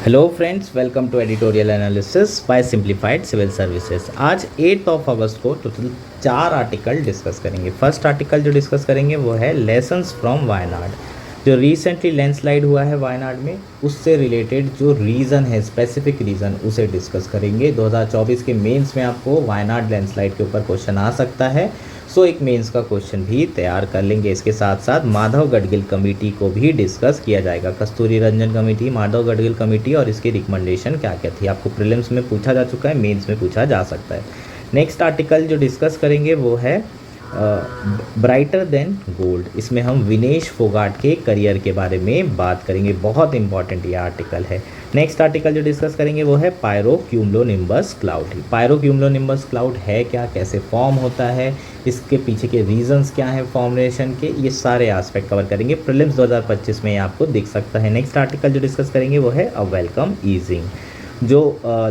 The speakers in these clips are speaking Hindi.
Hello friends, welcome to editorial analysis by simplified civil services. आज 8 अगस्त को टोटल 4 आर्टिकल डिस्कस करेंगे। फर्स्ट आर्टिकल जो डिस्कस करेंगे वो है लेसन्स फ्रॉम वायनाड। जो रिसेंटली लैंडस्लाइड हुआ है वायनाड में, उससे रिलेटेड जो रीज़न है, स्पेसिफिक रीज़न, उसे डिस्कस करेंगे। 2024 के मेंस में आपको वायनाड लैंडस्लाइड के ऊपर क्वेश्चन आ सकता है, सो एक मेंस का क्वेश्चन भी तैयार कर लेंगे। इसके साथ साथ माधव गडगिल कमेटी को भी डिस्कस किया जाएगा। कस्तूरी रंजन कमेटी, माधव गडगिल कमेटी और इसकी रिकमेंडेशन क्या क्या थी, आपको प्रीलिम्स में पूछा जा चुका है, मेंस में पूछा जा सकता है। नेक्स्ट आर्टिकल जो डिस्कस करेंगे वो है ब्राइटर देन गोल्ड। इसमें हम विनेश फोगाट के करियर के बारे में बात करेंगे, बहुत इंपॉर्टेंट ये आर्टिकल है। नेक्स्ट आर्टिकल जो डिस्कस करेंगे वो है पायरोक्यूमुलोनिम्बस क्लाउड। पायरोक्यूमुलोनिम्बस क्लाउड है क्या, कैसे फॉर्म होता है, इसके पीछे के रीजंस क्या है फॉर्मेशन के, ये सारे एस्पेक्ट कवर करेंगे। प्रीलिम्स 2025 में ये आपको दिख सकता है। नेक्स्ट आर्टिकल जो डिस्कस करेंगे वो है अ वेलकम ईजिंग। जो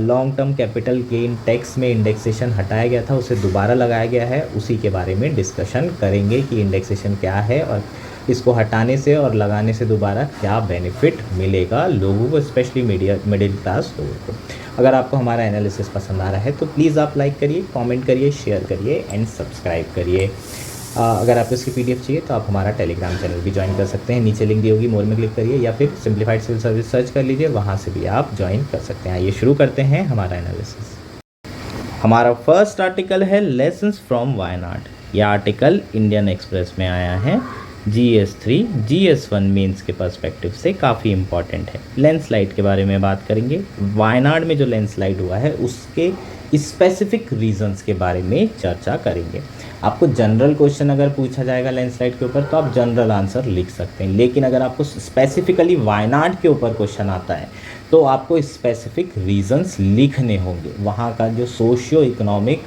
long term capital gain tax में इंडेक्सेशन हटाया गया था, उसे दोबारा लगाया गया है, उसी के बारे में डिस्कशन करेंगे कि इंडेक्सेशन क्या है और इसको हटाने से और लगाने से दोबारा क्या बेनिफिट मिलेगा लोगों को, स्पेशली मिडिल क्लास लोगों को। अगर आपको हमारा एनालिसिस पसंद आ रहा है तो प्लीज़ आप लाइक करिए, कमेंट करिए, शेयर करिए एंड सब्सक्राइब करिए। अगर आपको इसकी पीडीएफ चाहिए तो आप हमारा टेलीग्राम चैनल भी ज्वाइन कर सकते हैं, नीचे लिंक दी होगी, मोर में क्लिक करिए या फिर सिंप्लीफाइड सिविल सर्विस सर्च कर लीजिए, वहाँ से भी आप ज्वाइन कर सकते हैं। आइए शुरू करते हैं हमारा एनालिसिस। हमारा फर्स्ट आर्टिकल है लेसन्स फ्रॉम वायनाड। यह आर्टिकल इंडियन एक्सप्रेस में आया है। GS3 GS1 मेंस के पर्सपेक्टिव से काफ़ी इंपॉर्टेंट है। लैंडस्लाइड के बारे में बात करेंगे। वायनाड में जो लैंडस्लाइड हुआ है उसके स्पेसिफिक रीजंस के बारे में चर्चा करेंगे। आपको जनरल क्वेश्चन अगर पूछा जाएगा लैंडस्लाइड के ऊपर तो आप जनरल आंसर लिख सकते हैं, लेकिन अगर आपको स्पेसिफिकली वायनाड के ऊपर क्वेश्चन आता है तो आपको स्पेसिफिक रीजंस लिखने होंगे। वहाँ का जो सोशियो इकोनॉमिक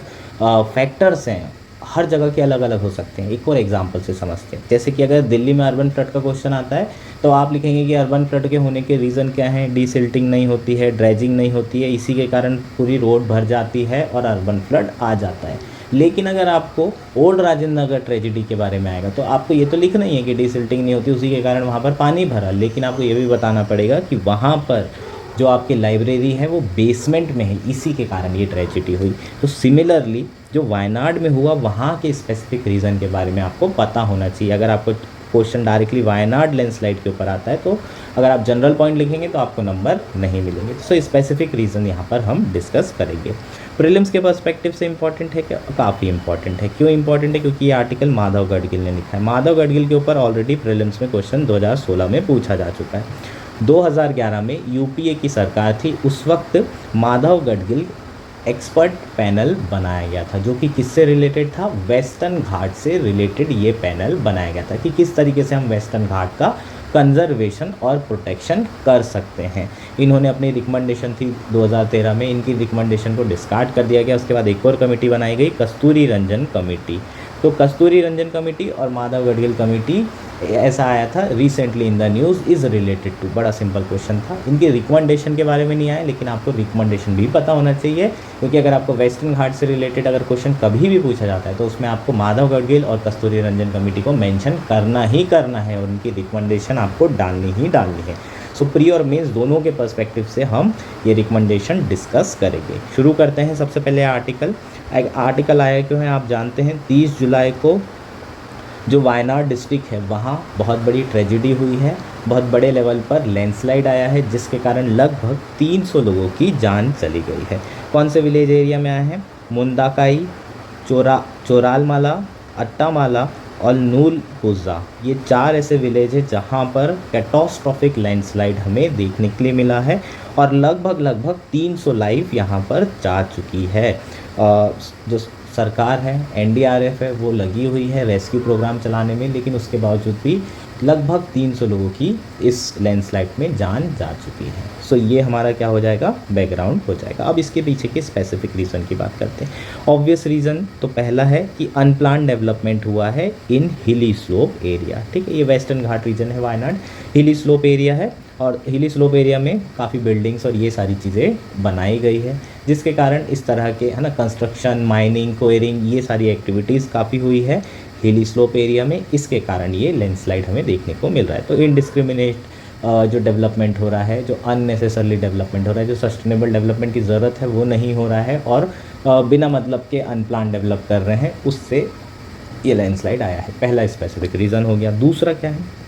फैक्टर्स हैं हर जगह के अलग अलग हो सकते हैं। एक और एग्जांपल से समझते हैं, जैसे कि अगर दिल्ली में अर्बन फ्लड का क्वेश्चन आता है तो आप लिखेंगे कि अर्बन फ्लड के होने के रीज़न क्या हैं, डीसिल्टिंग नहीं होती है, ड्रेजिंग नहीं होती है, इसी के कारण पूरी रोड भर जाती है और अर्बन फ्लड आ जाता है। लेकिन अगर आपको ओल्ड राजेंद्र नगर ट्रेजिडी के बारे में आएगा तो आपको ये तो लिखना ही है कि डीसिल्टिंग नहीं होती, उसी के कारण वहाँ पर पानी भरा, लेकिन आपको ये भी बताना पड़ेगा कि वहाँ पर जो आपकी लाइब्रेरी है वो बेसमेंट में है, इसी के कारण ये ट्रेजिडी हुई। तो सिमिलरली जो वायनाड में हुआ वहाँ के स्पेसिफिक रीज़न के बारे में आपको पता होना चाहिए। अगर आपको क्वेश्चन डायरेक्टली वायनाड लैंडस्लाइड के ऊपर आता है तो अगर आप जनरल पॉइंट लिखेंगे तो आपको नंबर नहीं मिलेंगे। सो स्पेसिफिक रीज़न यहाँ पर हम डिस्कस करेंगे। प्रीलिम्स के पर्सपेक्टिव से इंपॉर्टेंट है क्या? काफ़ी इंपॉर्टेंट है। क्यों इंपॉर्टेंट है? क्योंकि ये आर्टिकल माधव गडगिल ने लिखा है। माधव गडगिल के ऊपर ऑलरेडी प्रीलिम्स में क्वेश्चन 2016 में पूछा जा चुका है। 2011 में यूपीए की सरकार थी, उस वक्त माधव गडगिल एक्सपर्ट पैनल बनाया गया था, जो कि किससे रिलेटेड था? वेस्टर्न घाट से रिलेटेड ये पैनल बनाया गया था कि किस तरीके से हम वेस्टर्न घाट का कंजर्वेशन और प्रोटेक्शन कर सकते हैं। इन्होंने अपनी रिकमेंडेशन थी 2013 में, इनकी रिकमेंडेशन को डिस्कार्ड कर दिया गया। उसके बाद एक और कमेटी बनाई गई, कस्तूरी रंजन कमेटी। तो कस्तूरी रंजन कमेटी और माधव गडगिल कमेटी, ऐसा आया था recently in the news, is related to. बड़ा सिंपल क्वेश्चन था, इनके रिकमेंडेशन के बारे में नहीं आया, लेकिन आपको रिकमेंडेशन भी पता होना चाहिए, क्योंकि अगर आपको वेस्टर्न घाट से रिलेटेड अगर क्वेश्चन कभी भी पूछा जाता है तो उसमें आपको माधव गडगिल और कस्तूरी रंजन कमेटी को मेंशन करना ही करना है और उनकी रिकमेंडेशन आपको डालनी ही डालनी है। सो प्री और मेंस दोनों के पर्सपेक्टिव से हम ये रिकमेंडेशन डिस्कस करेंगे। शुरू करते हैं। सबसे पहले आर्टिकल आया क्यों है आप जानते हैं। 30 जुलाई को जो वायनाड डिस्ट्रिक्ट है वहाँ बहुत बड़ी ट्रेजिडी हुई है, बहुत बड़े लेवल पर लैंडस्लाइड आया है, जिसके कारण लगभग 300 लोगों की जान चली गई है। कौन से विलेज एरिया में आए हैं? मुंदाकाई, चोरालमाला, अट्टामाला और नूलपुज़ा। ये 4 ऐसे विलेज है जहाँ पर कैटास्ट्रॉफिक लैंडस्लाइड हमें देखने के लिए मिला है और लगभग 300 लाइफ यहाँ पर जा चुकी है। जो सरकार है, एनडीआरएफ है, वो लगी हुई है रेस्क्यू प्रोग्राम चलाने में, लेकिन उसके बावजूद भी लगभग 300 लोगों की इस लैंडस्लाइड में जान जा चुकी है। सो ये हमारा क्या हो जाएगा? बैकग्राउंड हो जाएगा। अब इसके पीछे के स्पेसिफिक रीज़न की बात करते हैं। ऑब्वियस रीज़न तो पहला है कि अनप्लान डेवलपमेंट हुआ है इन हिली स्लोप एरिया। ठीक है, ये वेस्टर्न घाट रीजन है, वायनाड हिली स्लोप एरिया है और हिली स्लोप एरिया में काफ़ी बिल्डिंग्स और ये सारी चीज़ें बनाई गई है, जिसके कारण इस तरह के है ना कंस्ट्रक्शन, माइनिंग, क्वेरिंग, ये सारी एक्टिविटीज़ काफ़ी हुई है हिली स्लोप एरिया में। इसके कारण ये लैंडस्लाइड हमें देखने को मिल रहा है। तो इनडिस्क्रिमिनेट जो डेवलपमेंट हो रहा है, जो अननेसेसरली डेवलपमेंट हो रहा है, जो सस्टेनेबल डेवलपमेंट की ज़रूरत है वो नहीं हो रहा है, और बिना मतलब के अनप्लान डेवलप कर रहे हैं, उससे ये लैंडस्लाइड आया है। पहला स्पेसिफिक रीज़न हो गया। दूसरा क्या है?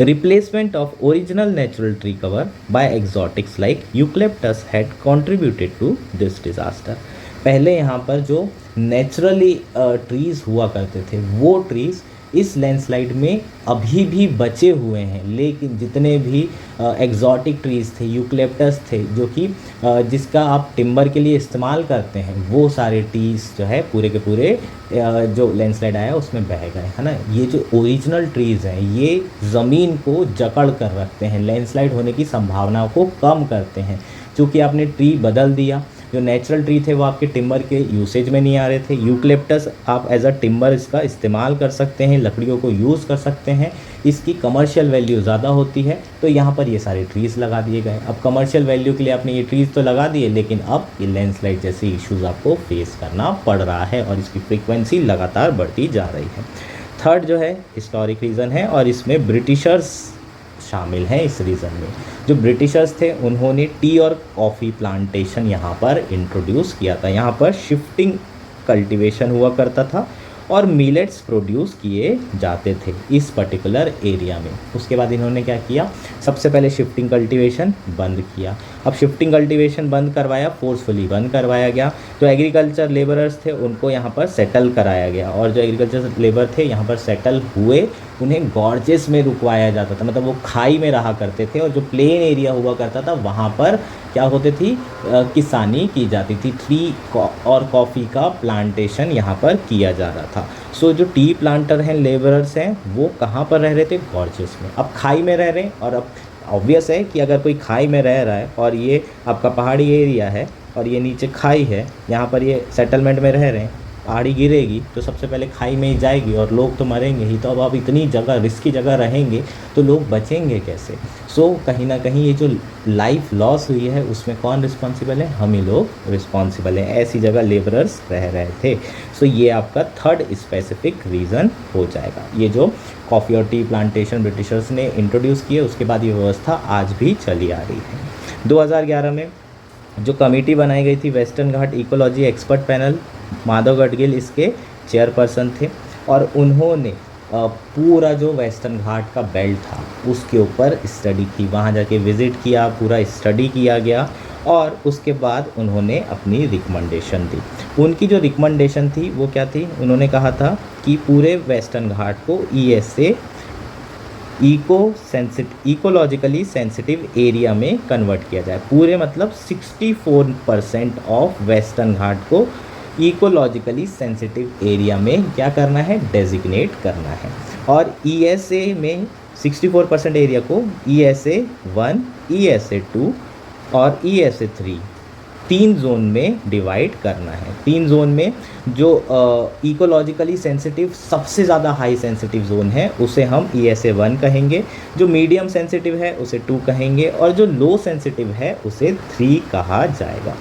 Replacement of original natural tree cover by exotics like eucalyptus had contributed to this disaster. पहले यहाँ पर जो नेचुरली ट्रीज़ हुआ करते थे वो ट्रीज़ इस लैंडस्लाइड में अभी भी बचे हुए हैं, लेकिन जितने भी एग्जॉटिक ट्रीज़ थे, यूकलिप्टस थे, जो कि जिसका आप टिम्बर के लिए इस्तेमाल करते हैं, वो सारे ट्रीज़ जो है पूरे के पूरे जो लैंडस्लाइड आया उसमें बह गए, है ना। ये जो ओरिजिनल ट्रीज़ हैं ये ज़मीन को जकड़ कर रखते हैं, लैंडस्लाइड होने की संभावना को कम करते हैं। चूँकि आपने ट्री बदल दिया, जो नेचुरल ट्री थे वो आपके टिम्बर के यूसेज में नहीं आ रहे थे। यूकलिप्टस आप एज अ टिम्बर इसका इस्तेमाल कर सकते हैं, लकड़ियों को यूज़ कर सकते हैं, इसकी कमर्शियल वैल्यू ज़्यादा होती है, तो यहाँ पर ये सारे ट्रीज़ लगा दिए गए। अब कमर्शियल वैल्यू के लिए आपने ये ट्रीज़ तो लगा दिए, लेकिन अब ये लैंडस्लाइड जैसे इश्यूज़ आपको फेस करना पड़ रहा है और इसकी फ्रीक्वेंसी लगातार बढ़ती जा रही है। थर्ड जो है हिस्टोरिक रीज़न है, और इसमें ब्रिटिशर्स शामिल हैं इस रीज़न में। जो ब्रिटिशर्स थे उन्होंने टी और कॉफ़ी प्लांटेशन यहाँ पर इंट्रोड्यूस किया था। यहाँ पर शिफ्टिंग कल्टीवेशन हुआ करता था और मिलेट्स प्रोड्यूस किए जाते थे इस पर्टिकुलर एरिया में। उसके बाद इन्होंने क्या किया? सबसे पहले शिफ्टिंग कल्टीवेशन बंद किया। अब शिफ्टिंग कल्टीवेशन बंद करवाया, फोर्सफुली बंद करवाया गया। जो एग्रीकल्चर लेबरर्स थे उनको यहाँ पर सेटल कराया गया, और जो एग्रीकल्चर लेबर थे यहाँ पर सेटल हुए, उन्हें गॉर्जेस में रुकवाया जाता था, मतलब वो खाई में रहा करते थे, और जो प्लेन एरिया हुआ करता था वहाँ पर क्या होती थी? किसानी की जाती थी। टी और कॉफ़ी का प्लांटेशन यहाँ पर किया जा रहा था। सो जो टी प्लांटर हैं, लेबरर्स हैं, वो कहाँ पर रह रहे थे? गॉर्जेस में। अब खाई में रह रहे हैं, और अब ऑब्वियस है कि अगर कोई खाई में रह रहा है और ये आपका पहाड़ी एरिया है और ये नीचे खाई है, यहाँ पर ये सेटलमेंट में रह रहे हैं, पहाड़ी गिरेगी तो सबसे पहले खाई में ही जाएगी और लोग तो मरेंगे ही। तो अब आप इतनी जगह, रिस्की जगह रहेंगे तो लोग बचेंगे कैसे? सो कहीं ना कहीं ये जो लाइफ लॉस हुई है उसमें कौन रिस्पॉन्सिबल है? हम ही लोग रिस्पॉन्सिबल हैं। ऐसी जगह लेबरर्स रह रहे थे। सो ये आपका थर्ड स्पेसिफिक रीज़न हो जाएगा। ये जो कॉफ़ी और टी प्लांटेशन ब्रिटिशर्स ने इंट्रोड्यूस किए, उसके बाद ये व्यवस्था आज भी चली आ रही है। 2011 में जो कमेटी बनाई गई थी, Western Ghat ecology expert panel, Madhav Gadgil इसके चेयरपर्सन थे, और उन्होंने पूरा जो वेस्टर्न घाट का बेल्ट था उसके ऊपर स्टडी की। वहाँ जाके विज़िट किया, पूरा स्टडी किया गया, और उसके बाद उन्होंने अपनी रिकमेंडेशन दी। उनकी जो रिकमेंडेशन थी वो क्या थी? उन्होंने कहा था कि पूरे वेस्टर्न घाट को ESA इकोलॉजिकली सेंसिटिव एरिया में कन्वर्ट किया जाए। पूरे मतलब 64% ऑफ वेस्टर्न घाट को इकोलॉजिकली सेंसिटिव एरिया में क्या करना है? डेजिग्नेट करना है। और ESA में 64% एरिया को ESA 1, ESA 2 और ESA 3 तीन जोन में डिवाइड करना है। तीन जोन में जो इकोलॉजिकली सेंसिटिव सबसे ज़्यादा हाई सेंसिटिव जोन है उसे हम ESA 1 कहेंगे, जो मीडियम सेंसिटिव है उसे 2 कहेंगे, और जो लो सेंसिटिव है उसे 3 कहा जाएगा।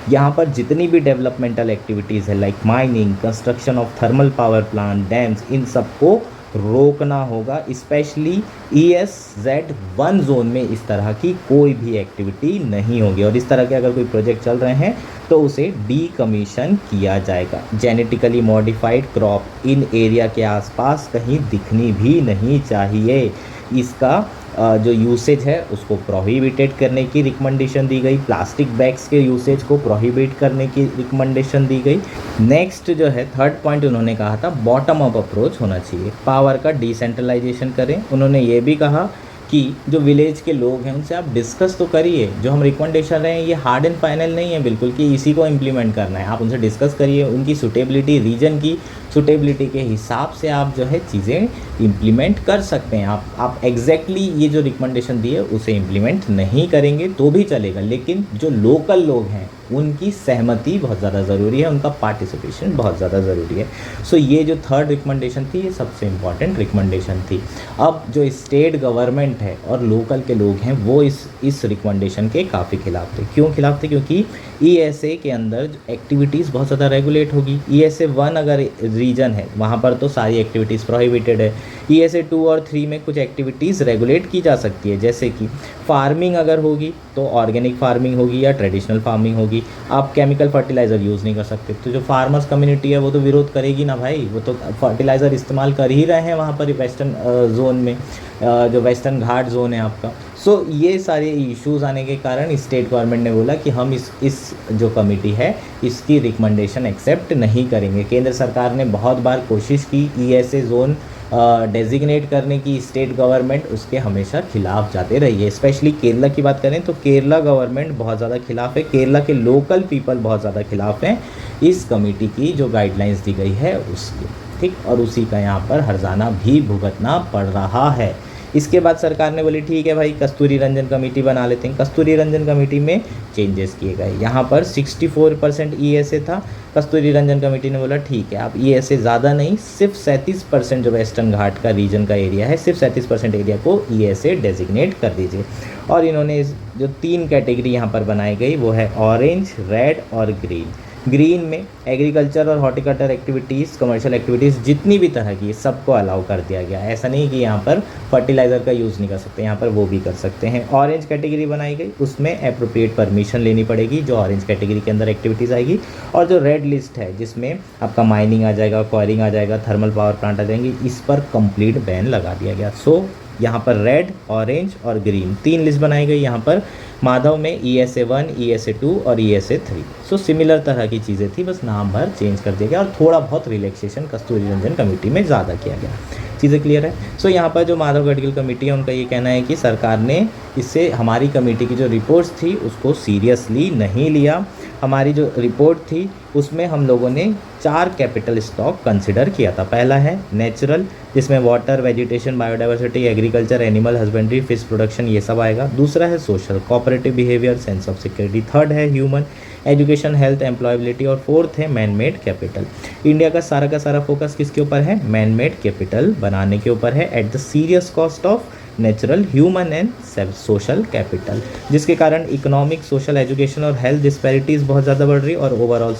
यहाँ पर जितनी भी डेवलपमेंटल एक्टिविटीज़ है, like mining, construction of thermal power plant, dams, इन सबको रोकना होगा। स्पेशली ESZ 1 जोन में इस तरह की कोई भी एक्टिविटी नहीं होगी, और इस तरह के अगर कोई प्रोजेक्ट चल रहे हैं तो उसे डीकमीशन किया जाएगा। Genetically modified crop in area के आसपास कहीं दिखनी भी नहीं चाहिए। इसका जो यूसेज है उसको प्रोहिबिटेड करने की रिकमेंडेशन दी गई। प्लास्टिक बैग्स के यूसेज को प्रोहिबिट करने की रिकमेंडेशन दी गई। नेक्स्ट जो है थर्ड पॉइंट उन्होंने कहा था बॉटम अप अप्रोच होना चाहिए, पावर का डिसेंट्रलाइजेशन करें। उन्होंने ये भी कहा कि जो विलेज के लोग हैं उनसे आप डिस्कस तो करिए, जो हम रिकमेंडेशन रहे हैं ये हार्ड एंड फाइनल नहीं है बिल्कुल कि इसी को इम्प्लीमेंट करना है। आप उनसे डिस्कस करिए, उनकी सूटेबिलिटी, रीजन की सूटेबिलिटी के हिसाब से आप जो है चीज़ें इम्प्लीमेंट कर सकते हैं। आप एग्जैक्टली ये जो रिकमेंडेशन दिए उसे इम्प्लीमेंट नहीं करेंगे तो भी चलेगा, लेकिन जो लोकल लोग हैं उनकी सहमति बहुत ज़्यादा ज़रूरी है, उनका पार्टिसिपेशन बहुत ज़्यादा ज़रूरी है। सो ये जो थर्ड रिकमेंडेशन थी ये सबसे इम्पॉर्टेंट रिकमेंडेशन थी। अब जो स्टेट गवर्नमेंट है और लोकल के लोग हैं वो इस रिकमेंडेशन के काफ़ी खिलाफ थे। क्यों खिलाफ थे? क्योंकि ESA के अंदर एक्टिविटीज़ बहुत ज़्यादा रेगुलेट होगी। ESA 1 अगर रीजन है वहाँ पर तो सारी एक्टिविटीज़ प्रोहिबिटेड है। ESA 2 और 3 में कुछ एक्टिविटीज़ रेगुलेट की जा सकती है, जैसे कि फार्मिंग अगर होगी तो ऑर्गेनिक फार्मिंग होगी या ट्रेडिशनल फार्मिंग होगी। आप केमिकल फर्टिलाइज़र यूज़ नहीं कर सकते, तो जो फार्मर्स कम्युनिटी है वो तो विरोध करेगी ना भाई, वो तो फर्टिलाइज़र इस्तेमाल कर ही रहे हैं वहाँ पर वेस्टर्न जोन में, जो वेस्टर्न घाट जोन है आपका। सो ये सारे इश्यूज़ आने के कारण स्टेट गवर्नमेंट ने बोला कि हम इस जो कमेटी है इसकी रिकमेंडेशन एक्सेप्ट नहीं करेंगे। केंद्र सरकार ने बहुत बार कोशिश की ESA जोन डेजिग्नेट करने की, स्टेट गवर्नमेंट उसके हमेशा खिलाफ जाते रही है। स्पेशली केरला की बात करें तो केरला गवर्नमेंट बहुत ज़्यादा खिलाफ है, केरला के लोकल पीपल बहुत ज़्यादा खिलाफ हैं इस कमेटी की जो गाइडलाइंस दी गई है उसकी, ठीक। और उसी का यहाँ पर हर्जाना भी भुगतना पड़ रहा है। इसके बाद सरकार ने बोली ठीक है भाई कस्तूरी रंजन कमेटी बना लेते हैं। कस्तूरी रंजन कमेटी में चेंजेस किए गए, यहाँ पर 64% ESA था, कस्तूरी रंजन कमेटी ने बोला ठीक है आप ESA ज़्यादा नहीं, सिर्फ 37% जो वेस्टर्न घाट का रीजन का एरिया है, सिर्फ 37% एरिया को ESA डेजिग्नेट कर दीजिए। और इन्होंने जो 3 कैटेगरी यहाँ पर बनाई गई वो है ऑरेंज, रेड और ग्रीन। ग्रीन में एग्रीकल्चर और हॉर्टिकल्चर एक्टिविटीज़, कमर्शियल एक्टिविटीज़ जितनी भी तरह की सबको अलाउ कर दिया गया। ऐसा नहीं कि यहाँ पर फर्टिलाइज़र का यूज़ नहीं कर सकते, यहाँ पर वो भी कर सकते हैं। ऑरेंज कैटेगरी बनाई गई, उसमें अप्रोप्रिएट परमिशन लेनी पड़ेगी जो ऑरेंज कैटेगरी के अंदर एक्टिविटीज़ आएगी। और जो रेड लिस्ट है जिसमें आपका माइनिंग आ जाएगा, क्वायरिंग आ जाएगा, थर्मल पावर प्लांट आ जाएंगे, इस पर कंप्लीट बैन लगा दिया गया। सो यहाँ पर रेड, ऑरेंज और ग्रीन 3 लिस्ट बनाई गई। यहाँ पर माधव में ESA 1, ESA 2 और ESA 3। सो सिमिलर तरह की चीज़ें थी, बस नाम भर चेंज कर दिया गया और थोड़ा बहुत रिलैक्सेशन कस्तूरी रंजन कमेटी में ज़्यादा किया गया। चीज़ें क्लियर है। सो यहाँ पर जो माधव गढ़गिल कमेटी है उनका ये कहना है कि सरकार ने इससे हमारी कमेटी की जो रिपोर्ट्स थी उसको सीरियसली नहीं लिया। हमारी जो रिपोर्ट थी उसमें हम लोगों ने 4 कैपिटल स्टॉक कंसिडर किया था। पहला है नेचुरल, जिसमें water, vegetation, biodiversity, agriculture, animal husbandry, fish production, ये सब आएगा। दूसरा है social, cooperative behaviour, sense of security. Third है ह्यूमन, एजुकेशन, हेल्थ, एम्प्लॉयबिलिटी। और फोर्थ है मैन मेड कैपिटल। इंडिया का सारा फोकस किसके ऊपर है? मैन मेड कैपिटल बनाने के ऊपर है, at the serious cost of natural, human and social capital, जिसके कारण इकोनॉमिक, सोशल, एजुकेशन और हेल्थ डिस्पैरिटीज़ बहुत ज़्यादा बढ़ रही है और ओवरऑल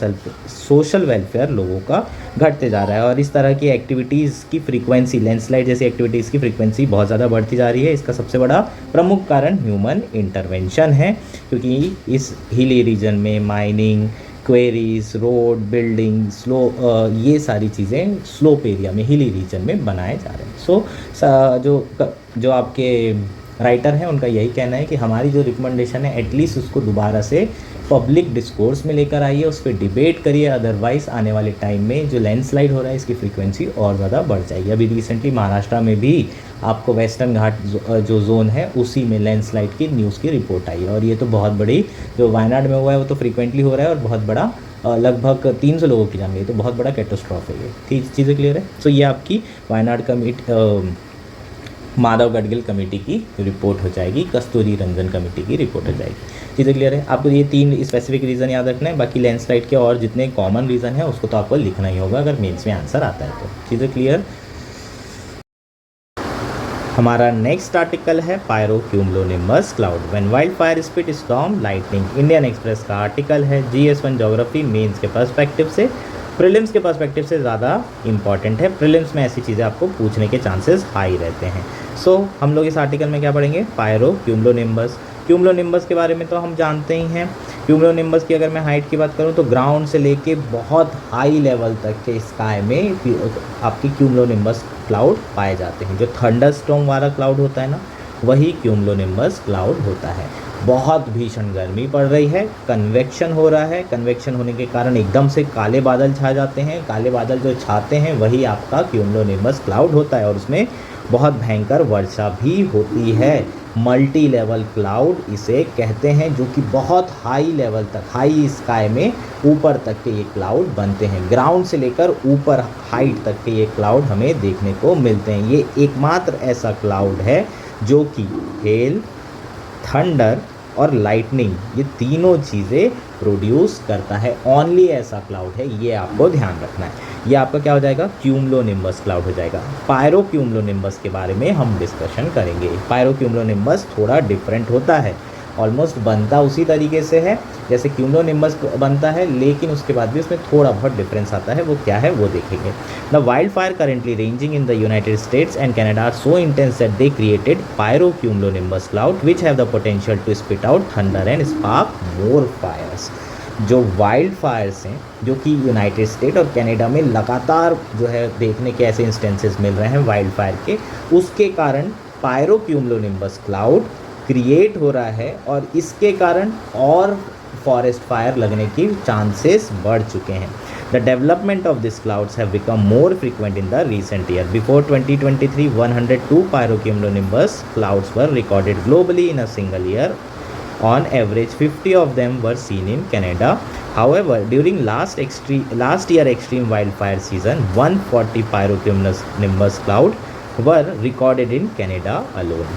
सोशल वेलफेयर लोगों का घटते जा रहा है। और इस तरह की एक्टिविटीज़ की फ्रीक्वेंसी, लैंडस्लाइड जैसी एक्टिविटीज़ की फ्रीक्वेंसी बहुत ज़्यादा बढ़ती जा रही है। इसका सबसे बड़ा प्रमुख कारण ह्यूमन इंटरवेंशन है, क्योंकि इस हिली रीजन में माइनिंग, क्वेरीज, रोड, बिल्डिंग, ये सारी चीज़ें स्लोप एरिया में, हिली रीजन में बनाए जा रहे हैं। सो जो आपके राइटर हैं उनका यही कहना है कि हमारी जो रिकमेंडेशन है एटलीस्ट उसको दोबारा से पब्लिक डिस्कोर्स में लेकर आइए, उस पर डिबेट करिए, अदरवाइज़ आने वाले टाइम में जो लैंडस्लाइड हो रहा है इसकी फ्रीक्वेंसी और ज़्यादा बढ़ जाएगी। अभी रिसेंटली महाराष्ट्र में भी आपको वेस्टर्न घाट जो जोन है उसी में लैंडस्लाइड की न्यूज़ की रिपोर्ट आई है। और ये तो बहुत बड़ी, जो वायनाड में हुआ है वो तो फ्रीक्वेंटली हो रहा है और बहुत बड़ा, लगभग 300 लोगों की जान गई, तो बहुत बड़ा कैटास्ट्रॉफ है ये। ठीक, चीज़ें क्लियर है। सो ये आपकी वायनाड कमेटी, माधव गढ़गिल कमेटी की रिपोर्ट हो जाएगी, कस्तूरी रंजन कमेटी की रिपोर्ट हो जाएगी। चीज़ें क्लियर है। आपको ये 3 स्पेसिफिक रीज़न याद रखना है, बाकी लैंडस्लाइड के और जितने कॉमन रीज़न है उसको तो आपको लिखना ही होगा अगर मेंस में आंसर आता है तो। चीज़ें क्लियर। हमारा नेक्स्ट आर्टिकल है pyrocumulonimbus cloud when wild fire speed storm lightning. Indian Express का आर्टिकल है। GS1 ज्योग्राफी मेंस के पर्सपेक्टिव से, प्रीलिम्स के पर्सपेक्टिव से ज़्यादा इंपॉर्टेंट है। प्रीलिम्स में ऐसी चीज़ें आपको पूछने के चांसेस हाई रहते हैं। सो हम लोग इस आर्टिकल में क्या पढ़ेंगे? पायरोक्यूमुलोनिम्बस। क्यूमुलोनिम्बस के बारे में तो हम जानते ही हैं। क्यूमुलोनिम्बस की अगर मैं हाइट की बात करूं तो ग्राउंड से लेके बहुत हाई लेवल तक के स्काई में आपकी क्यूमुलोनिम्बस क्लाउड पाए जाते हैं। जो थंडरस्टॉर्म वाला क्लाउड होता है ना, वही क्यूमुलोनिम्बस क्लाउड होता है। बहुत भीषण गर्मी पड़ रही है, कन्वेक्शन हो रहा है, कन्वेक्शन होने के कारण एकदम से काले बादल छा जाते हैं। काले बादल जो छाते हैं वही आपका क्यूमुलोनिम्बस क्लाउड होता है और उसमें बहुत भयंकर वर्षा भी होती है। मल्टी लेवल क्लाउड इसे कहते हैं, जो कि बहुत हाई लेवल तक, हाई स्काई में ऊपर तक के ये क्लाउड बनते हैं। ग्राउंड से लेकर ऊपर हाइट तक के ये क्लाउड हमें देखने को मिलते हैं। ये एकमात्र ऐसा क्लाउड है जो कि हेल, थंडर और लाइटनिंग, ये तीनों चीज़ें प्रोड्यूस करता है। ओनली ऐसा क्लाउड है, ये आपको ध्यान रखना है। ये आपका क्या हो जाएगा? क्यूमुलोनिम्बस क्लाउड हो जाएगा। पायरोक्यूमुलोनिम्बस के बारे में हम डिस्कशन करेंगे। पायरोक्यूमुलोनिम्बस थोड़ा डिफरेंट होता है। ऑलमोस्ट बनता उसी तरीके से है जैसे क्यूमुलोनिम्बस बनता है, लेकिन उसके बाद भी उसमें थोड़ा बहुत डिफरेंस आता है। वो क्या है वो देखेंगे। The wild fire currently raging in the United States and Canada are so intense that they created pyrocumulonimbus cloud which have the potential to spit out thunder and spark more fires. जो वाइल्ड फायर्स हैं जो कि यूनाइटेड स्टेट और कनाडा में लगातार जो है देखने के ऐसे इंस्टेंसेस मिल रहे हैं वाइल्ड फायर के, उसके कारण पायरोक्यूमुलोनिम्बस क्लाउड क्रिएट हो रहा है और इसके कारण और फॉरेस्ट फायर लगने की चांसेस बढ़ चुके हैं। The development of this clouds have become more frequent in the recent year. Before 2023 102 pyrocumulonimbus clouds were recorded globally in a single year. On average, 50 of them were seen in Canada. However, during last year extreme wildfire season, 140 pyrocumulonimbus cloud were recorded in Canada alone.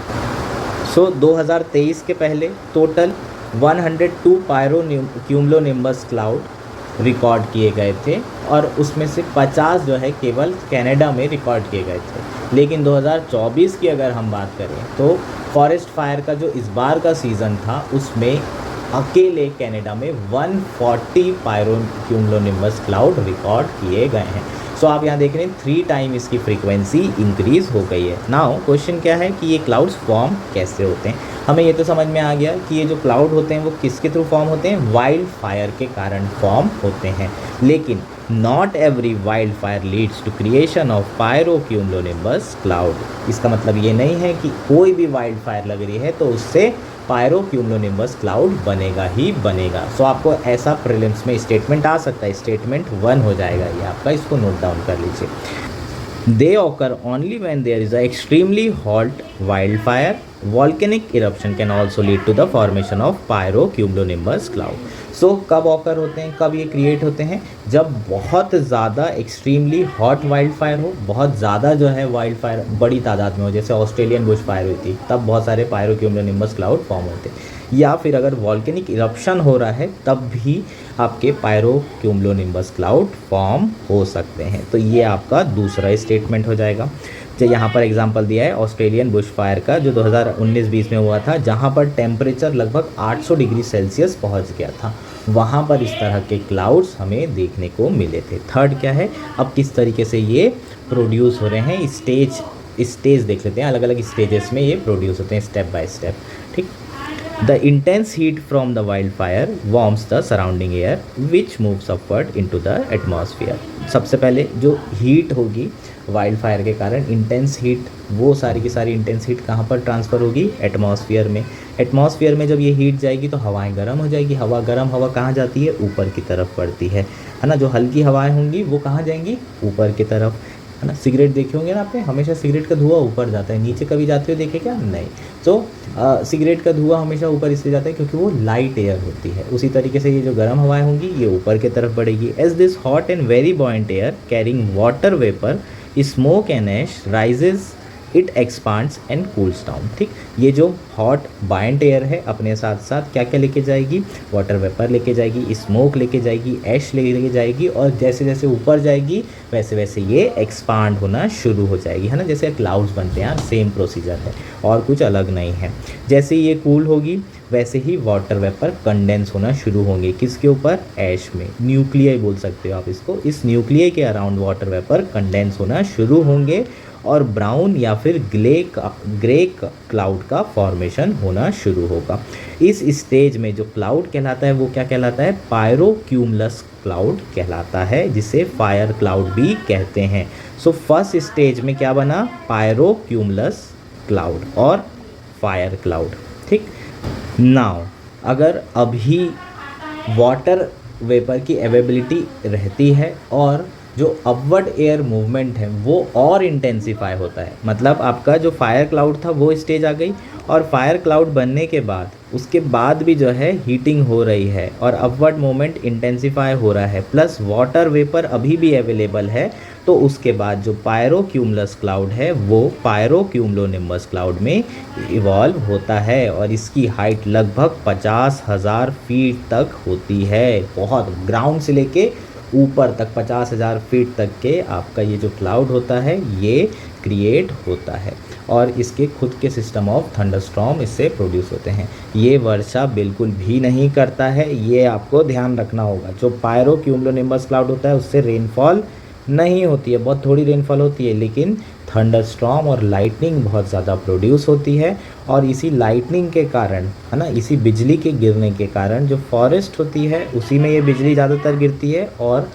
So 2023 के पहले टोटल 102 पायरोक्यूमुलोनिम्बस क्लाउड रिकॉर्ड किए गए थे और उसमें से 50 जो है केवल कनाडा में रिकॉर्ड किए गए थे। लेकिन 2024 की अगर हम बात करें तो फॉरेस्ट फायर का जो इस बार का सीज़न था उसमें अकेले कनाडा में 140 पायरोक्यूमुलोनिम्बस क्लाउड रिकॉर्ड किए गए हैं। सो आप यहाँ देख रहे हैं 3 टाइम इसकी फ्रीक्वेंसी इंक्रीज़ हो गई है। नाउ क्वेश्चन क्या है कि ये क्लाउड्स फॉर्म कैसे होते हैं। हमें ये तो समझ में आ गया कि ये जो क्लाउड होते हैं वो किसके थ्रू फॉर्म होते हैं, वाइल्ड फायर के कारण फॉर्म होते हैं। लेकिन not every wild fire leads to creation of pyrocumulonimbus cloud. इसका मतलब ये नहीं है कि कोई भी वाइल्ड फायर लग रही है तो उससे पायरोक्यूमुलोनिम्बस क्लाउड बनेगा ही बनेगा। सो आपको ऐसा प्रीलिम्स में स्टेटमेंट आ सकता है, स्टेटमेंट 1 हो जाएगा ये आपका, इसको नोट डाउन कर लीजिए। They occur only when there is a extremely hot wildfire. Volcanic eruption can also lead to the formation of pyrocumulonimbus cloud. So कब ऑकर होते हैं, कब ये क्रिएट होते हैं, जब बहुत ज़्यादा एक्सट्रीमली हॉट वाइल्ड फायर हो, बहुत ज़्यादा जो है वाइल्ड फायर बड़ी तादाद में हो, जैसे ऑस्ट्रेलियन बुश फायर हुई थी तब बहुत सारे पायरोक्यूमुलोनिम्बस क्लाउड फॉर्म होते हैं, या फिर अगर वॉल्केनिक इरप्शन हो रहा है तब भी आपके पायरोक्यूमुलोनिम्बस क्लाउड फॉर्म हो सकते हैं। तो ये आपका दूसरा स्टेटमेंट हो जाएगा। जो यहाँ पर एग्जांपल दिया है ऑस्ट्रेलियन बुश फायर का जो 2019-20 में हुआ था, जहाँ पर टेम्परेचर लगभग 800 डिग्री सेल्सियस पहुँच गया था, वहाँ पर इस तरह के क्लाउड्स हमें देखने को मिले थे। थर्ड क्या है, अब किस तरीके से ये प्रोड्यूस हो रहे हैं, स्टेज देख लेते हैं, अलग अलग स्टेजेस में ये प्रोड्यूस होते हैं स्टेप बाय स्टेप। ठीक, The intense heat from the wildfire warms the surrounding air, which moves upward into the atmosphere. सबसे पहले जो हीट होगी वाइल्ड फायर के कारण, इंटेंस हीट, वो सारी की सारी इंटेंस हीट कहाँ पर ट्रांसफ़र होगी, एटमॉस्फेयर में। एटमॉस्फेयर में जब ये हीट जाएगी तो हवाएं गर्म हो जाएगी। गर्म हवा कहाँ जाती है, ऊपर की तरफ बढ़ती है ना। जो हल्की हवाएं होंगी वो कहाँ जाएंगी, ऊपर की तरफ, है ना। सिगरेट देखे होंगे ना आपने, हमेशा सिगरेट का धुआं ऊपर जाता है, नीचे कभी जाते हुए देखे क्या, नहीं। तो सिगरेट का धुआं हमेशा ऊपर इसलिए जाता है क्योंकि वो लाइट एयर होती है। उसी तरीके से ये जो गर्म हवाएं होंगी ये ऊपर की तरफ बढ़ेगी। As this hot and very buoyant air carrying water vapour, smoke and ash rises, it expands and cools down. ठीक, ये जो हॉट बायंट एयर है अपने साथ साथ क्या क्या लेके जाएगी, वाटर वेपर लेके जाएगी, स्मोक लेके जाएगी, ऐश लेके जाएगी, और जैसे जैसे ऊपर जाएगी वैसे वैसे ये एक्सपांड होना शुरू हो जाएगी, है ना। जैसे क्लाउड्स बनते हैं, सेम प्रोसीजर है और कुछ अलग नहीं है। जैसे ये कूल होगी वैसे ही वाटर वेपर कंडेंस होना शुरू होंगे, किसके ऊपर, ऐश में, न्यूक्लियाई बोल सकते हो आप इसको। इस न्यूक्लियाई के अराउंड वाटर वेपर कंडेंस होना शुरू होंगे और ब्राउन या फिर ग्रे क्लाउड का फॉर्मेशन होना शुरू होगा। इस स्टेज में जो क्लाउड कहलाता है वो क्या कहलाता है, पायरोक्यूमुलस क्लाउड कहलाता है, जिसे फायर क्लाउड भी कहते हैं। सो फर्स्ट स्टेज में क्या बना, पायरोक्यूमुलस क्लाउड और फायर क्लाउड। ठीक, नाउ अगर अभी वाटर वेपर की अवेलेबिलिटी रहती है और जो अपवर्ड एयर मूवमेंट है वो और इंटेंसिफाई होता है, मतलब आपका जो फायर क्लाउड था वो स्टेज आ गई और फायर क्लाउड बनने के बाद उसके बाद भी जो है हीटिंग हो रही है और अपवर्ड मूवमेंट इंटेंसिफाई हो रहा है, प्लस वाटर वेपर अभी भी अवेलेबल है, तो उसके बाद जो पायरोक्यूमुलस क्लाउड है वो पायरोक्यूमुलोनिम्बस क्लाउड में इवॉल्व होता है और इसकी हाइट लगभग 50,000 फीट तक होती है। बहुत, ग्राउंड से लेके ऊपर तक 50,000 फीट तक के आपका ये जो क्लाउड होता है ये क्रिएट होता है और इसके खुद के सिस्टम ऑफ थंडरस्टॉर्म इससे प्रोड्यूस होते हैं। ये वर्षा बिल्कुल भी नहीं करता है, ये आपको ध्यान रखना होगा। जो पायरो क्यूमुलोनिम्बस क्लाउड होता है उससे रेनफॉल नहीं होती है, बहुत थोड़ी रेनफॉल होती है, लेकिन थंडरस्टॉर्म और लाइटनिंग बहुत ज़्यादा प्रोड्यूस होती है। और इसी लाइटनिंग के कारण, है ना, इसी बिजली के गिरने के कारण जो फॉरेस्ट होती है उसी में ये बिजली ज़्यादातर गिरती है और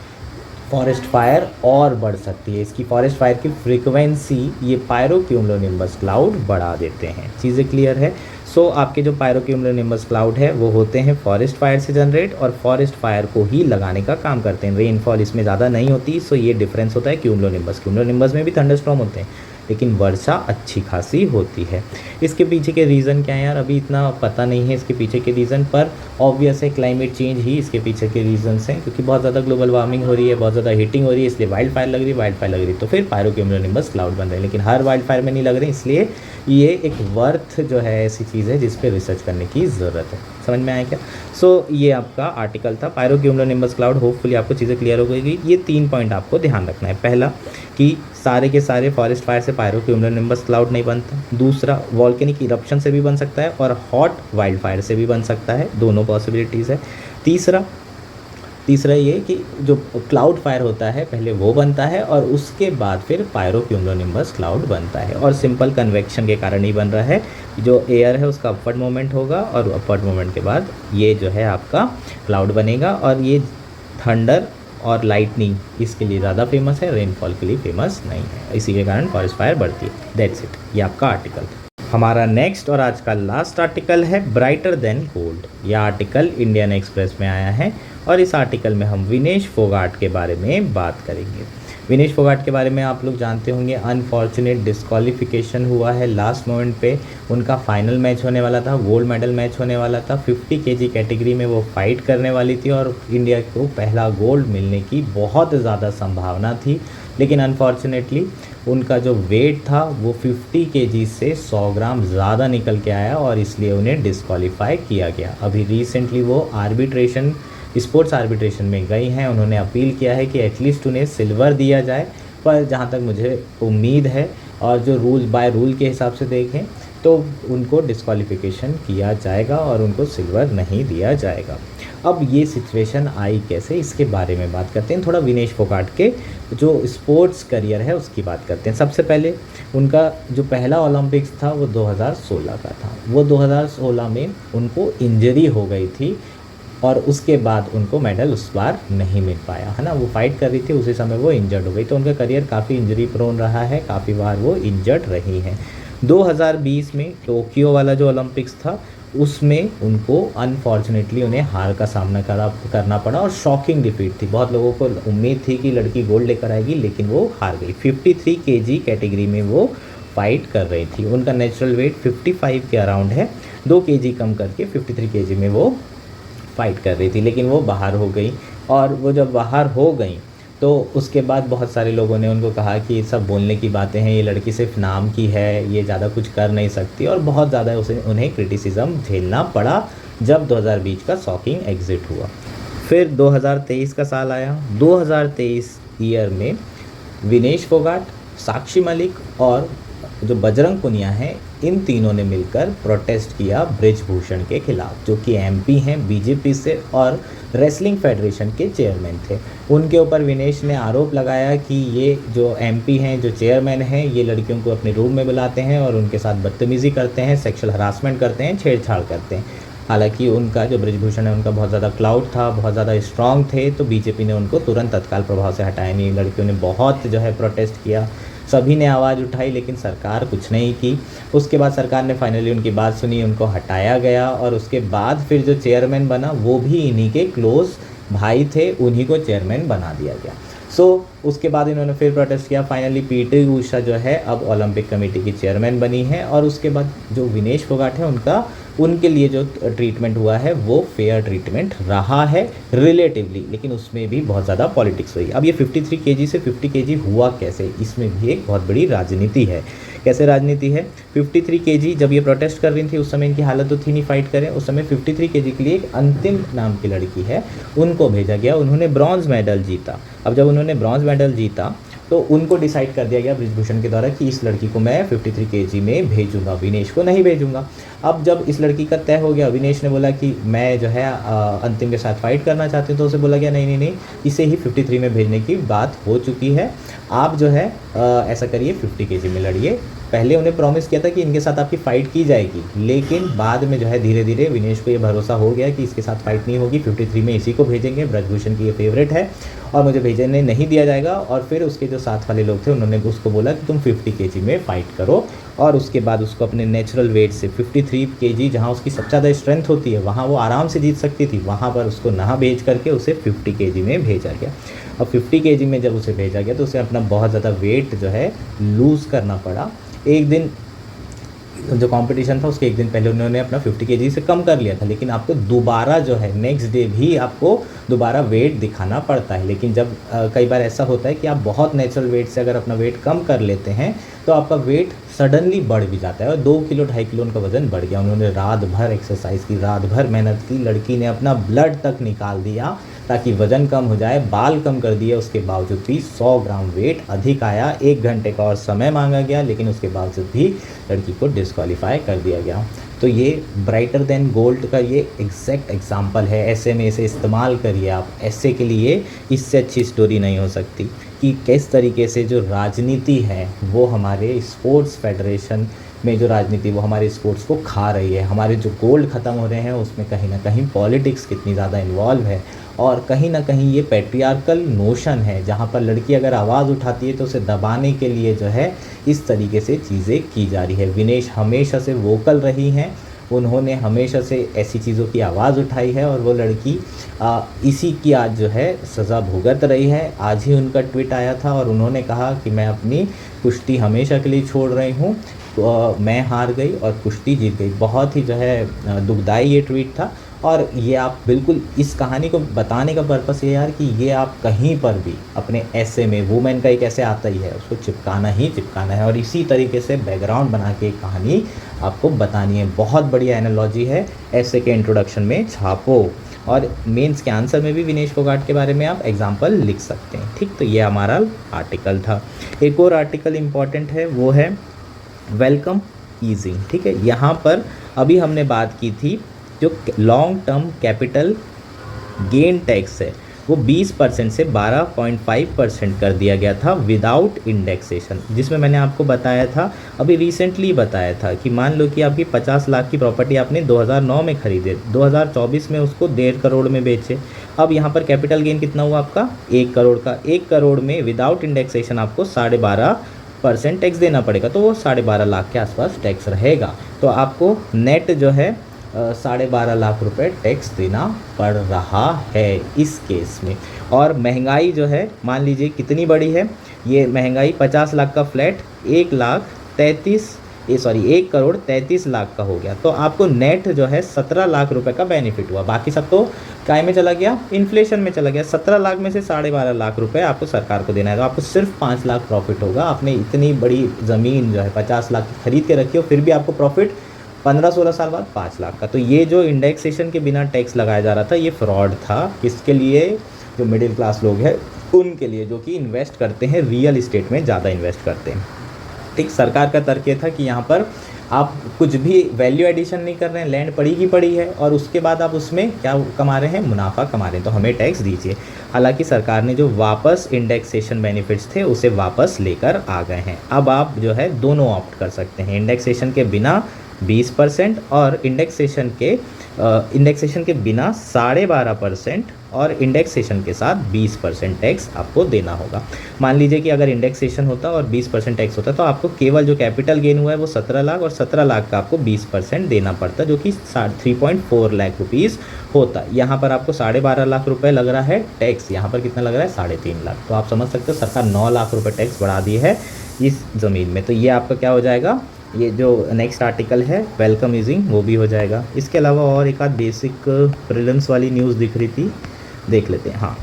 फॉरेस्ट फायर और बढ़ सकती है। इसकी फॉरेस्ट फायर की फ्रीक्वेंसी ये पायरो क्यूमुलोनिम्बस क्लाउड बढ़ा देते हैं। चीज़ें क्लियर है? सो आपके जो पायरो क्यूमुलोनिम्बस क्लाउड है वो होते हैं फॉरेस्ट फायर से जनरेट और फॉरेस्ट फायर को ही लगाने का काम करते हैं। रेनफॉल इसमें ज़्यादा नहीं होती, सो ये डिफरेंस होता है क्यूमुलोनिम्बस में भी थंडरस्टॉर्म होते हैं लेकिन वर्षा अच्छी खासी होती है। इसके पीछे के रीज़न क्या है यार, अभी इतना पता नहीं है इसके पीछे के रीज़न, पर ऑब्वियस है क्लाइमेट चेंज ही इसके पीछे के रीजंस हैं, क्योंकि बहुत ज़्यादा ग्लोबल वार्मिंग हो रही है, बहुत ज़्यादा हीटिंग हो रही है, इसलिए वाइल्ड फायर लग रही है, तो फिर पायरो क्यूमुलोनिम्बस क्लाउड बन रहे हैं। लेकिन हर वाइल्ड फायर में नहीं लग रहे, इसलिए ये एक वर्थ जो है ऐसी चीज़ है जिस पे रिसर्च करने की ज़रूरत है। समझ में आया क्या? सो ये आपका आर्टिकल था पायरो क्यूमुलोनिम्बस क्लाउड। होपफुली आपको चीज़ें क्लियर हो गई। ये 3 पॉइंट आपको ध्यान रखना है। पहला कि सारे के सारे फॉरेस्ट फायर से पायरो क्यूमुलोनिम्बस क्लाउड नहीं बनता। दूसरा, वॉल्केनिक इरप्शन से भी बन सकता है और हॉट वाइल्ड फायर से भी बन सकता है, दोनों पॉसिबिलिटीज़ है। तीसरा ये कि जो क्लाउड फायर होता है पहले वो बनता है और उसके बाद फिर पायरो क्यूमुलोनिम्बस क्लाउड बनता है और सिंपल कन्वेक्शन के कारण ही बन रहा है। जो एयर है उसका अपवर्ड मोमेंट होगा और अपवर्ड मोमेंट के बाद ये जो है आपका क्लाउड बनेगा और ये थंडर और लाइटनिंग इसके लिए ज़्यादा फेमस है, रेनफॉल के लिए फेमस नहीं है। इसी के कारण फॉरेस्ट फायर बढ़ती है। दैट्स इट, ये आपका आर्टिकल था। हमारा नेक्स्ट और आज का लास्ट आर्टिकल है ब्राइटर देन गोल्ड। यह आर्टिकल इंडियन एक्सप्रेस में आया है और इस आर्टिकल में हम विनेश फोगाट के बारे में बात करेंगे। विनेश फोगाट के बारे में आप लोग जानते होंगे, अनफॉर्चुनेट डिस्क्वालिफिकेशन हुआ है लास्ट मोमेंट पे। उनका फाइनल मैच होने वाला था, गोल्ड मेडल मैच होने वाला था। 50 केजी कैटेगरी में वो फाइट करने वाली थी और इंडिया को पहला गोल्ड मिलने की बहुत ज़्यादा संभावना थी, लेकिन अनफॉर्चुनेटली उनका जो वेट था वो 50 केजी से 100 ग्राम ज़्यादा निकल के आया और इसलिए उन्हें डिस्क्वालीफाई किया गया। अभी रिसेंटली वो स्पोर्ट्स आर्बिट्रेशन में गई हैं। उन्होंने अपील किया है कि एटलीस्ट उन्हें सिल्वर दिया जाए, पर जहाँ तक मुझे उम्मीद है और जो बाय रूल के हिसाब से देखें तो उनको डिस्क्वालिफिकेशन किया जाएगा और उनको सिल्वर नहीं दिया जाएगा। अब ये सिचुएशन आई कैसे, इसके बारे में बात करते हैं। थोड़ा विनेश फोगाट के जो स्पोर्ट्स करियर है उसकी बात करते हैं। सबसे पहले उनका जो पहला ओलंपिक्स था वो 2016 का था। वो 2016 में उनको इंजरी हो गई थी और उसके बाद उनको मेडल उस बार नहीं मिल पाया, है ना। वो फाइट कर रही थी, उसी समय वो इंजर्ड हो गई, तो उनका करियर काफ़ी इंजरी प्रोन रहा है, काफ़ी बार वो इंजर्ड रही हैं। 2020 में टोक्यो वाला जो ओलंपिक्स था उसमें उनको अनफॉर्चुनेटली उन्हें हार का सामना करना पड़ा और शॉकिंग डिफीट थी। बहुत लोगों को उम्मीद थी कि लड़की गोल्ड लेकर आएगी, लेकिन वो हार गई। 53 केजी कैटेगरी में वो फाइट कर रही थी। उनका नेचुरल वेट 55 के अराउंड है, 2 केजी कम करके 53 केजी में वो फाइट कर रही थी, लेकिन वो बाहर हो गई। और वो जब बाहर हो गई तो उसके बाद बहुत सारे लोगों ने उनको कहा कि ये सब बोलने की बातें हैं, ये लड़की सिर्फ नाम की है, ये ज़्यादा कुछ कर नहीं सकती, और बहुत ज़्यादा उन्हें क्रिटिसिज्म झेलना पड़ा जब 2020 का शॉकिंग एग्जिट हुआ। फिर 2023 का साल आया। 2023 ईयर में विनेश फोगाट, साक्षी मलिक और जो बजरंग पुनिया हैं, इन तीनों ने मिलकर प्रोटेस्ट किया ब्रिजभूषण के खिलाफ, जो कि एमपी हैं बीजेपी से और रेसलिंग फेडरेशन के चेयरमैन थे। उनके ऊपर विनेश ने आरोप लगाया कि ये जो एमपी हैं, जो चेयरमैन हैं, ये लड़कियों को अपने रूम में बुलाते हैं और उनके साथ बदतमीज़ी करते हैं, सेक्सुअल हरासमेंट करते हैं, छेड़छाड़ करते हैं। हालांकि उनका जो ब्रिजभूषण है उनका बहुत ज़्यादा क्लाउड था, बहुत ज़्यादा स्ट्रॉन्ग थे, तो बीजेपी ने उनको तुरंत तत्काल प्रभाव से हटाया नहीं। लड़कियों ने बहुत जो है प्रोटेस्ट किया, सभी ने आवाज़ उठाई, लेकिन सरकार कुछ नहीं की। उसके बाद सरकार ने फाइनली उनकी बात सुनी, उनको हटाया गया और उसके बाद फिर जो चेयरमैन बना वो भी इन्हीं के क्लोज भाई थे, उन्हीं को चेयरमैन बना दिया गया। उसके बाद इन्होंने फिर प्रोटेस्ट किया। फाइनली पीटी उषा जो है अब ओलंपिक कमेटी की चेयरमैन बनी है और उसके बाद जो विनेश फोगाट है उनके लिए जो ट्रीटमेंट हुआ है वो फेयर ट्रीटमेंट रहा है रिलेटिवली, लेकिन उसमें भी बहुत ज़्यादा पॉलिटिक्स हुई। अब ये 53 केजी से 50 केजी हुआ कैसे, इसमें भी एक बहुत बड़ी राजनीति है, कैसे राजनीति है। 53 केजी जब ये प्रोटेस्ट कर रही थी उस समय इनकी हालत तो थी नहीं फाइट करें, उस समय 53 केजी के लिए एक अंतिम नाम की लड़की है उनको भेजा गया, उन्होंने ब्रॉन्ज मेडल जीता। अब जब उन्होंने ब्रॉन्ज मेडल जीता तो उनको डिसाइड कर दिया गया बृजभूषण के द्वारा कि इस लड़की को मैं 53 केजी में भेजूंगा, विनेश को नहीं भेजूंगा। अब जब इस लड़की का तय हो गया, विनेश ने बोला कि मैं जो है अंतिम के साथ फाइट करना चाहती हूँ, तो उसे बोला गया नहीं नहीं नहीं, इसे ही 53 में भेजने की बात हो चुकी है, आप जो है ऐसा करिए 50 केजी में लड़िए। पहले उन्हें प्रॉमिस किया था कि इनके साथ आपकी फ़ाइट की जाएगी, लेकिन बाद में जो है धीरे धीरे विनेश को ये भरोसा हो गया कि इसके साथ फाइट नहीं होगी, 53 में इसी को भेजेंगे, ब्रजभूषण की ये फेवरेट है और मुझे भेजने नहीं दिया जाएगा। और फिर उसके जो साथ वाले लोग थे उन्होंने उसको बोला कि तुम 50 केजी में फ़ाइट करो, और उसके बाद उसको अपने नेचुरल वेट से 53 केजी जहाँ उसकी सबसे ज़्यादा स्ट्रेंथ होती है वहाँ वो आराम से जीत सकती थी, वहाँ पर उसको ना भेज करके उसे 50 केजी में भेजा गया। अब 50 केजी में जब उसे भेजा गया तो उसे अपना बहुत ज़्यादा वेट जो है लूज़ करना पड़ा। एक दिन जो कंपटीशन था उसके एक दिन पहले उन्होंने अपना 50 केजी से कम कर लिया था, लेकिन आपको दोबारा जो है नेक्स्ट डे भी आपको दोबारा वेट दिखाना पड़ता है। लेकिन जब कई बार ऐसा होता है कि आप बहुत नेचुरल वेट से अगर अपना वेट कम कर लेते हैं तो आपका वेट सडनली बढ़ भी जाता है, और 2 किलो 2.5 किलो उनका वज़न बढ़ गया। उन्होंने रात भर एक्सरसाइज की, रात भर मेहनत की, लड़की ने अपना ब्लड तक निकाल दिया ताकि वज़न कम हो जाए, बाल कम कर दिए, उसके बावजूद भी 100 ग्राम वेट अधिक आया। 1 घंटे का और समय मांगा गया, लेकिन उसके बावजूद भी लड़की को डिस्क्वालीफाई कर दिया गया। तो ये ब्राइटर देन गोल्ड का ये एग्जैक्ट एग्जाम्पल है। ऐसे में इसे इस्तेमाल करिए आप, ऐसे के लिए इससे अच्छी स्टोरी नहीं हो सकती कि किस तरीके से जो राजनीति है वो हमारे स्पोर्ट्स फेडरेशन में जो राजनीति वो हमारे स्पोर्ट्स को खा रही है। हमारे जो गोल्ड ख़त्म हो रहे हैं उसमें कहीं ना कहीं पॉलिटिक्स कितनी ज़्यादा इन्वॉल्व है, और कहीं ना कहीं ये पैट्रियार्कल नोशन है जहाँ पर लड़की अगर आवाज़ उठाती है तो उसे दबाने के लिए जो है इस तरीके से चीज़ें की जा रही है। विनेश हमेशा से वोकल रही हैं, उन्होंने हमेशा से ऐसी चीज़ों की आवाज़ उठाई है, और वो लड़की इसी की आज जो है सज़ा भुगत रही है। आज ही उनका ट्वीट आया था और उन्होंने कहा कि मैं अपनी कुश्ती हमेशा के लिए छोड़ रही हूँ, तो मैं हार गई और कुश्ती जीत गई। बहुत ही जो है दुखदाई ये ट्वीट था, और ये आप बिल्कुल इस कहानी को बताने का पर्पस ये यार कि ये आप कहीं पर भी अपने ऐसे में वुमेन का एक ऐसे आता ही है, उसको चिपकाना ही चिपकाना है, और इसी तरीके से बैकग्राउंड बना के एक कहानी आपको बतानी है। बहुत बढ़िया एनालॉजी है, ऐसे के इंट्रोडक्शन में छापो, और मेंस के आंसर में भी विनेश फोगाट के बारे में आप एग्जाम्पल लिख सकते हैं। ठीक, तो ये हमारा आर्टिकल था। एक और आर्टिकल इम्पॉर्टेंट है, वो है वेलकम ईजिंग। ठीक है, यहाँ पर अभी हमने बात की थी जो long term capital gain tax है वो 20% से 12.5% कर दिया गया था विदाउट इंडेक्सेशन, जिसमें मैंने आपको बताया था, अभी रिसेंटली बताया था कि मान लो कि आपकी 50 लाख की प्रॉपर्टी आपने 2009 में खरीदे, 2024 में उसको 1.5 करोड़ में बेचे। अब यहाँ पर कैपिटल गेन कितना हुआ आपका 1 करोड़ का। 1 करोड़ में विदाउट इंडेक्सेशन आपको 12.5% टैक्स देना पड़ेगा, तो वो 12.5 लाख के आसपास टैक्स रहेगा। तो आपको नेट जो है 12.5 लाख रुपए टैक्स देना पड़ रहा है इस केस में। और महंगाई जो है मान लीजिए कितनी बड़ी है, ये महंगाई 50 लाख का फ्लैट 1 करोड़ 33 लाख का हो गया, तो आपको नेट जो है 17 लाख रुपए का बेनिफिट हुआ। बाकी सब तो काय में चला गया, इन्फ्लेशन में चला गया। 17 लाख में से 12.5 लाख रुपए आपको सरकार को देना है, तो आपको सिर्फ 5 लाख प्रॉफिट होगा। आपने इतनी बड़ी ज़मीन जो है 50 लाख की खरीद के रखी हो, फिर भी आपको प्रॉफिट 15-16 साल बाद 5 लाख का। तो ये जो इंडेक्सेशन के बिना टैक्स लगाया जा रहा था ये फ्रॉड था। किसके लिए? जो मिडिल क्लास लोग हैं उनके लिए, जो कि इन्वेस्ट करते हैं, रियल इस्टेट में ज़्यादा इन्वेस्ट करते हैं। ठीक, सरकार का तर्क ये था कि यहाँ पर आप कुछ भी वैल्यू एडिशन नहीं कर रहे हैं, लैंड पड़ी की पड़ी है, और उसके बाद आप उसमें क्या कमा रहे हैं, मुनाफा कमा रहे हैं, तो हमें टैक्स दीजिए। हालांकि सरकार ने जो वापस इंडेक्सेशन बेनिफिट्स थे उसे वापस लेकर आ गए हैं। अब आप जो है दोनों ऑप्ट कर सकते हैं, इंडेक्सेशन के बिना 20% और इंडेक्सेशन के बिना 12.5% और इंडेक्सेशन के साथ 20% टैक्स आपको देना होगा। मान लीजिए कि अगर इंडेक्सेशन होता और 20% टैक्स होता तो आपको केवल जो कैपिटल गेन हुआ है वो 17 लाख, और 17 लाख का आपको 20% देना पड़ता, जो कि 3.4 लाख रुपीज़ होता। यहाँ पर आपको 12.5 लाख रुपए लग रहा है टैक्स, यहाँ पर कितना लग रहा है 3.5 लाख। तो आप समझ सकते हो सरकार 9 लाख रुपये टैक्स बढ़ा दी है इस ज़मीन में। तो ये आपका क्या हो जाएगा, ये जो नेक्स्ट आर्टिकल है वेलकम ईजिंग वो भी हो जाएगा। इसके अलावा और एक आध बेसिक प्रीलिम्स वाली न्यूज़ दिख रही थी, देख लेते हैं। हाँ,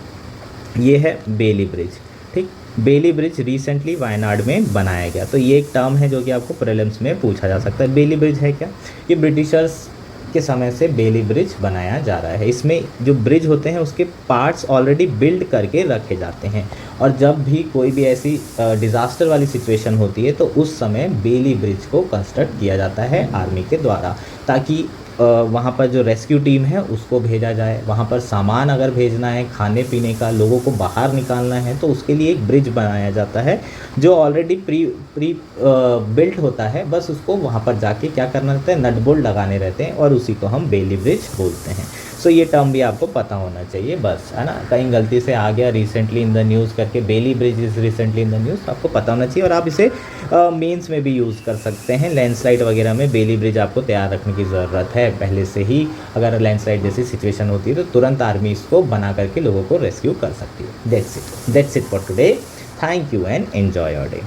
ये है बेली ब्रिज। ठीक। बेली ब्रिज रिसेंटली वायनाड में बनाया गया, तो ये एक टर्म है जो कि आपको प्रीलिम्स में पूछा जा सकता है। बेली ब्रिज है क्या? ये ब्रिटिशर्स के समय से बेली ब्रिज बनाया जा रहा है। इसमें जो ब्रिज होते हैं उसके पार्ट्स ऑलरेडी बिल्ड करके रखे जाते हैं, और जब भी कोई भी ऐसी डिज़ास्टर वाली सिचुएशन होती है तो उस समय बेली ब्रिज को कंस्ट्रक्ट किया जाता है आर्मी के द्वारा, ताकि वहाँ पर जो रेस्क्यू टीम है उसको भेजा जाए, वहाँ पर सामान अगर भेजना है, खाने पीने का, लोगों को बाहर निकालना है, तो उसके लिए एक ब्रिज बनाया जाता है जो ऑलरेडी प्री बिल्ट होता है। बस उसको वहाँ पर जाके क्या करना रहता है, नट बोल्ट लगाने रहते हैं, और उसी को हम बेली ब्रिज बोलते हैं। सो ये टर्म भी आपको पता होना चाहिए बस, है ना। कहीं गलती से आ गया रिसेंटली इन द न्यूज़ करके, Bailey bridge is recently in the news, आपको पता होना चाहिए। और आप इसे मेंस में भी यूज़ कर सकते हैं। लैंडस्लाइड वगैरह में बेली ब्रिज आपको तैयार रखने की ज़रूरत है पहले से ही। अगर लैंडस्लाइड जैसी सिचुएशन होती है तो तुरंत आर्मी इसको बना करके लोगों को रेस्क्यू कर सकती है। That's it for today. Thank you and enjoy your day.